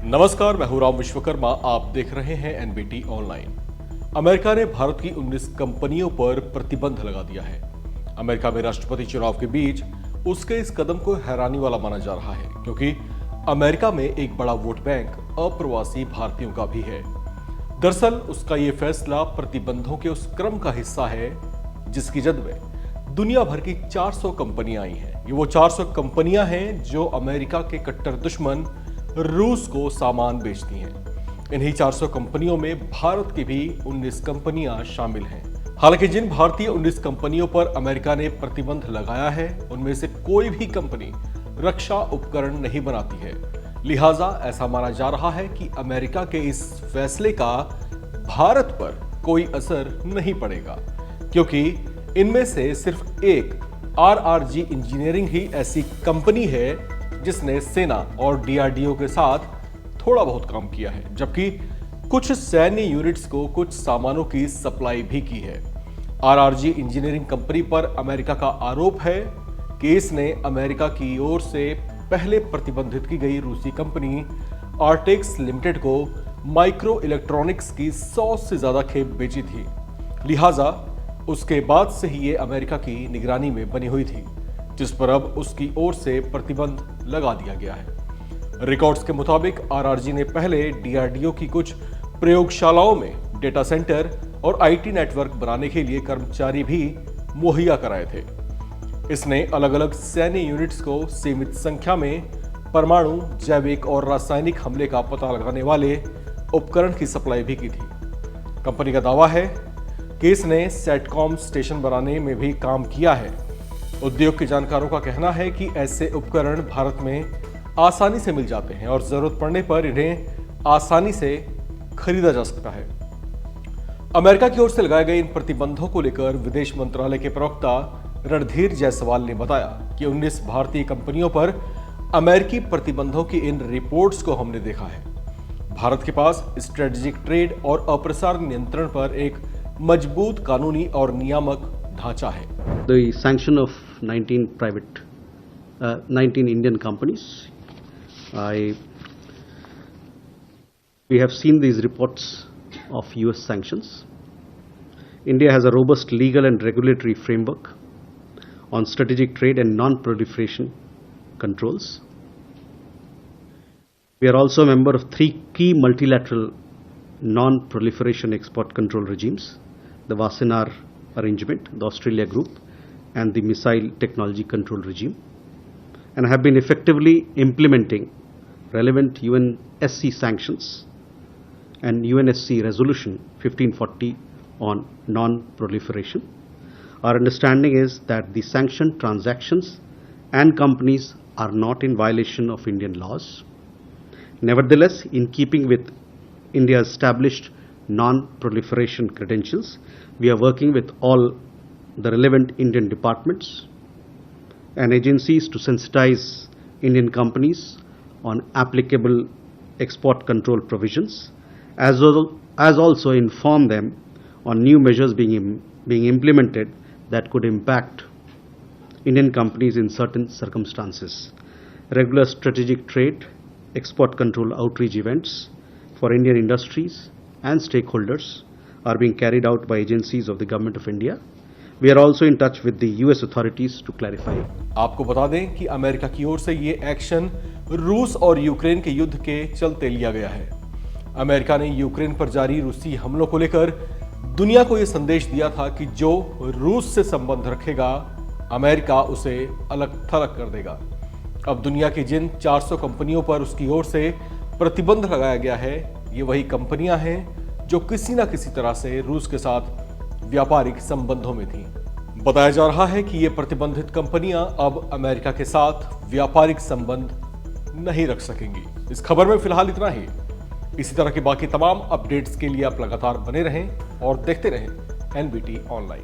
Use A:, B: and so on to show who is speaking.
A: नमस्कार, मैं हूं राम विश्वकर्मा। आप देख रहे हैं एनबीटी ऑनलाइन। अमेरिका ने भारत की 19 कंपनियों पर प्रतिबंध लगा दिया है। अमेरिका में राष्ट्रपति चुनाव के बीच उसके इस कदम को हैरानी वाला माना जा रहा है, क्योंकि अमेरिका में एक बड़ा वोट बैंक अप्रवासी भारतीयों का भी है। दरअसल उसका ये फैसला प्रतिबंधों के उस क्रम का हिस्सा है जिसकी जद में दुनिया भर की 400 कंपनियां आई हैं। ये वो 400 कंपनियां हैं जो अमेरिका के कट्टर दुश्मन रूस को सामान बेचती हैं। इन्हीं 400 कंपनियों में भारत की भी 19 कंपनियां शामिल हैं। हालांकि जिन भारतीय 19 कंपनियों पर अमेरिका ने प्रतिबंध लगाया है, उनमें से कोई भी कंपनी रक्षा उपकरण नहीं बनाती है। लिहाजा ऐसा माना जा रहा है कि अमेरिका के इस फैसले का भारत पर कोई असर नहीं पड़ेगा, क्योंकि इनमें से सिर्फ एक RRG इंजीनियरिंग ही ऐसी कंपनी है जिसने सेना और DRDO के साथ थोड़ा बहुत काम किया है, जबकि कुछ सैन्य यूनिट्स को कुछ सामानों की सप्लाई भी की है। RRG इंजीनियरिंग कंपनी पर अमेरिका का आरोप है कि इसने अमेरिका की ओर से पहले प्रतिबंधित की गई रूसी कंपनी आर्टेक्स लिमिटेड को माइक्रो इलेक्ट्रॉनिक्स की 100 से ज्यादा खेप बेची थी। लिहाजा उसके बाद से ही ये अमेरिका की निगरानी में बनी हुई थी, जिस पर अब उसकी ओर से प्रतिबंध लगा दिया गया है। रिकॉर्ड्स के मुताबिक RRG ने पहले DRDO की कुछ प्रयोगशालाओं में डेटा सेंटर और IT नेटवर्क बनाने के लिए कर्मचारी भी मुहैया कराए थे। इसने अलग अलग सैन्य यूनिट्स को सीमित संख्या में परमाणु, जैविक और रासायनिक हमले का पता लगाने वाले उपकरण की सप्लाई भी की थी। कंपनी का दावा है कि इसने सेटकॉम स्टेशन बनाने में भी काम किया है। उद्योग के जानकारों का कहना है कि ऐसे उपकरण भारत में आसानी से मिल जाते हैं और जरूरत पड़ने पर इन्हें आसानी से खरीदा जा सकता है। अमेरिका की ओर से लगाए गए इन प्रतिबंधों को लेकर विदेश मंत्रालय के प्रवक्ता रणधीर जायसवाल ने बताया कि 19 भारतीय कंपनियों पर अमेरिकी प्रतिबंधों की इन रिपोर्ट्स को हमने देखा है। भारत के पास स्ट्रेटेजिक ट्रेड और अप्रसार नियंत्रण पर एक मजबूत कानूनी और नियामक ढांचा है।
B: The sanction of 19 Indian companies. We have seen these reports of US sanctions. India has a robust legal and regulatory framework on strategic trade and non-proliferation controls. We are also a member of 3 key multilateral non-proliferation export control regimes: the Wassenaar Arrangement, the Australia Group, and the Missile Technology Control Regime, and have been effectively implementing relevant UNSC sanctions and UNSC Resolution 1540 on non-proliferation. Our understanding is that the sanctioned transactions and companies are not in violation of Indian laws. Nevertheless, in keeping with India's established non-proliferation credentials, we are working with all the relevant Indian departments and agencies to sensitize Indian companies on applicable export control provisions, as also inform them on new measures being implemented that could impact Indian companies in certain circumstances. Regular strategic trade, export control outreach events for Indian industries and stakeholders are being carried out by agencies of the Government of India. We are also in touch with the US authorities to clarify.
A: आपको बता दें कि America की ओर से ये action रूस और Ukraine के युद्ध के चलते लिया गया है। अमेरिका ने यूक्रेन पर जारी रूसी हमलों को लेकर दुनिया को यह संदेश दिया था कि जो रूस से संबंध रखेगा, अमेरिका उसे अलग थलग कर देगा। अब दुनिया की जिन 400 कंपनियों पर उसकी ओर से प्रतिबंध लगाया गया है, ये वही कंपनियां हैं जो किसी न किसी तरह से रूस के साथ व्यापारिक संबंधों में थी। बताया जा रहा है कि ये प्रतिबंधित कंपनियां अब अमेरिका के साथ व्यापारिक संबंध नहीं रख सकेंगी। इस खबर में फिलहाल इतना ही। इसी तरह की बाकी तमाम अपडेट्स के लिए आप लगातार बने रहें और देखते रहें एनबीटी ऑनलाइन।